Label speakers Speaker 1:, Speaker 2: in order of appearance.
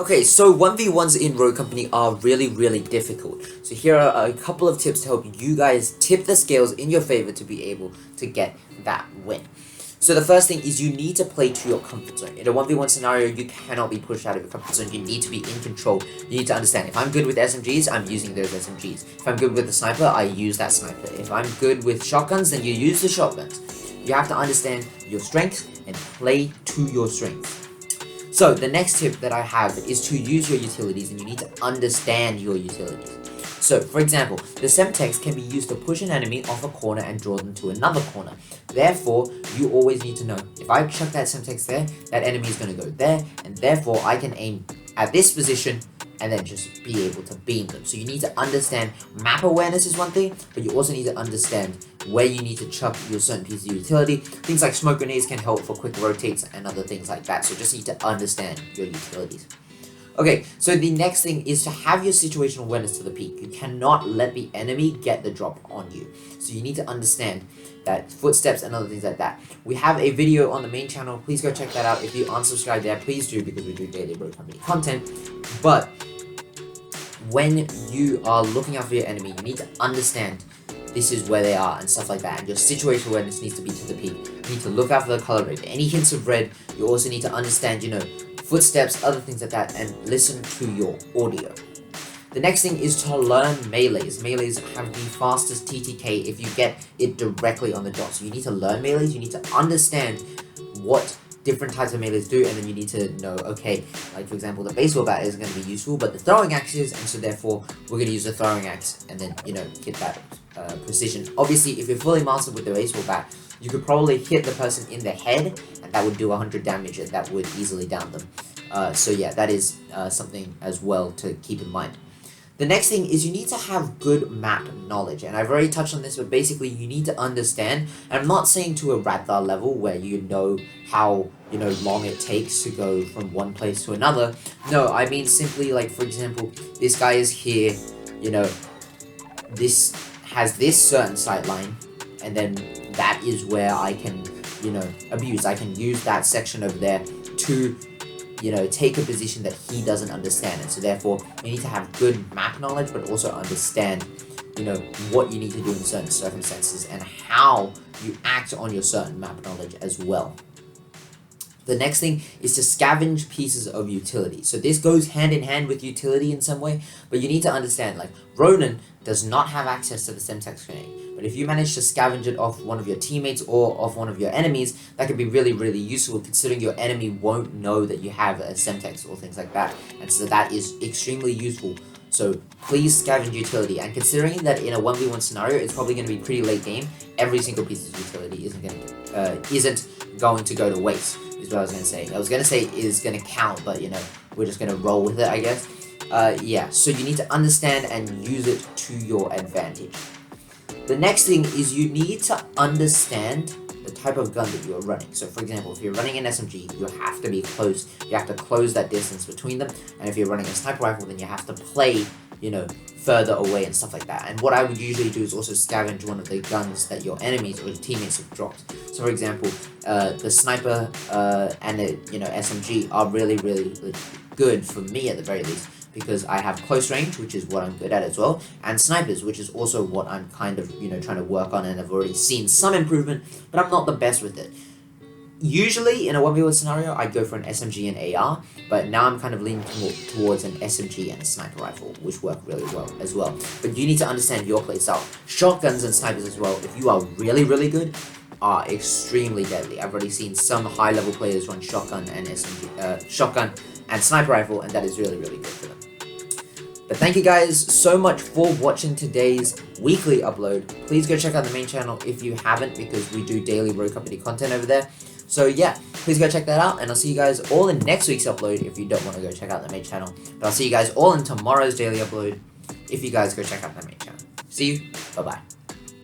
Speaker 1: Okay, so 1v1s in Rogue Company are really difficult. So here are a couple of tips to help you guys tip the scales in your favor to be able to get that win. So the first thing is you need to play to your comfort zone. In a 1v1 scenario, you cannot be pushed out of your comfort zone. You need to be in control. You need to understand, if I'm good with SMGs, I'm using those SMGs. If I'm good with the sniper, I use that sniper. If I'm good with shotguns, then you use the shotguns. You have to understand your strengths and play to your strengths. So the next tip that I have is to use your utilities, and you need to understand your utilities. So, for example, the Semtex can be used to push an enemy off a corner and draw them to another corner. Therefore, you always need to know, if I chuck that Semtex there, that enemy is going to go there, and therefore I can aim at this position and then just be able to beam them. So you need to understand map awareness is one thing, but you also need to understand where you need to chuck your certain piece of utility. Things like smoke grenades can help for quick rotates and other things like that. So just need to understand your utilities. Okay, so the next thing is to have your situational awareness to the peak. You cannot let the enemy get the drop on you. So you need to understand that footsteps and other things like that. We have a video on the main channel. Please go check that out. If you aren't subscribed there, please do, because we do daily Rogue Company content. But when you are looking out for your enemy, you need to understand this is where they are and stuff like that, and your situational awareness needs to be to the peak. You need to look out for the color red. Any hints of red, you also need to understand, footsteps, other things like that, and listen to your audio. The next thing is to learn melees. Melees have the fastest TTK if you get it directly on the dot. So you need to learn melees, you need to understand what different types of melees do, and then you need to know, okay, like for example, the baseball bat is going to be useful, but the throwing axe is, and so therefore we're going to use the throwing axe and then, get that precision. Obviously, if you're fully mastered with the baseball bat, you could probably hit the person in the head, and that would do 100 damage, and that would easily down them. So yeah, that is something as well to keep in mind. The next thing is you need to have good map knowledge, and I've already touched on this, but basically you need to understand, and I'm not saying to a Radar level where you know how, long it takes to go from one place to another. No, I mean simply, like, for example, this guy is here, this has this certain sight line, and then that is where I can, abuse. I can use that section over there to take a position that he doesn't understand. And so therefore, you need to have good map knowledge, but also understand, what you need to do in certain circumstances and how you act on your certain map knowledge as well. The next thing is to scavenge pieces of utility. So this goes hand in hand with utility in some way, but you need to understand, like, Ronan does not have access to the Semtex grenade. But if you manage to scavenge it off one of your teammates or off one of your enemies, that could be really useful, considering your enemy won't know that you have a Semtex or things like that. And so that is extremely useful. So please scavenge utility. And considering that in a 1v1 scenario, it's probably going to be pretty late game, every single piece of utility isn't going to go to waste, is what I was going to say. I was going to say is going to count, but we're just going to roll with it, I guess. Yeah, so you need to understand and use it to your advantage. The next thing is you need to understand the type of gun that you're running. So for example, if you're running an SMG, you have to be close. You have to close that distance between them. And if you're running a sniper rifle, then you have to play, further away and stuff like that. And what I would usually do is also scavenge one of the guns that your enemies or your teammates have dropped. So for example, the sniper and the SMG are really good for me at the very least, because I have close range, which is what I'm good at as well, and snipers, which is also what I'm kind of, trying to work on, and I've already seen some improvement, but I'm not the best with it. Usually, in a 1v1 scenario, I'd go for an SMG and AR, but now I'm kind of leaning towards an SMG and a sniper rifle, which work really well as well. But you need to understand your playstyle. Shotguns and snipers as well, if you are really good, are extremely deadly. I've already seen some high-level players run shotgun and SMG, shotgun and sniper rifle, and that is really good for them. But thank you guys so much for watching today's weekly upload. Please go check out the main channel if you haven't, because we do daily Rogue Company content over there. So yeah, please go check that out, and I'll see you guys all in next week's upload if you don't want to go check out the main channel. But I'll see you guys all in tomorrow's daily upload if you guys go check out the main channel. See you, bye-bye.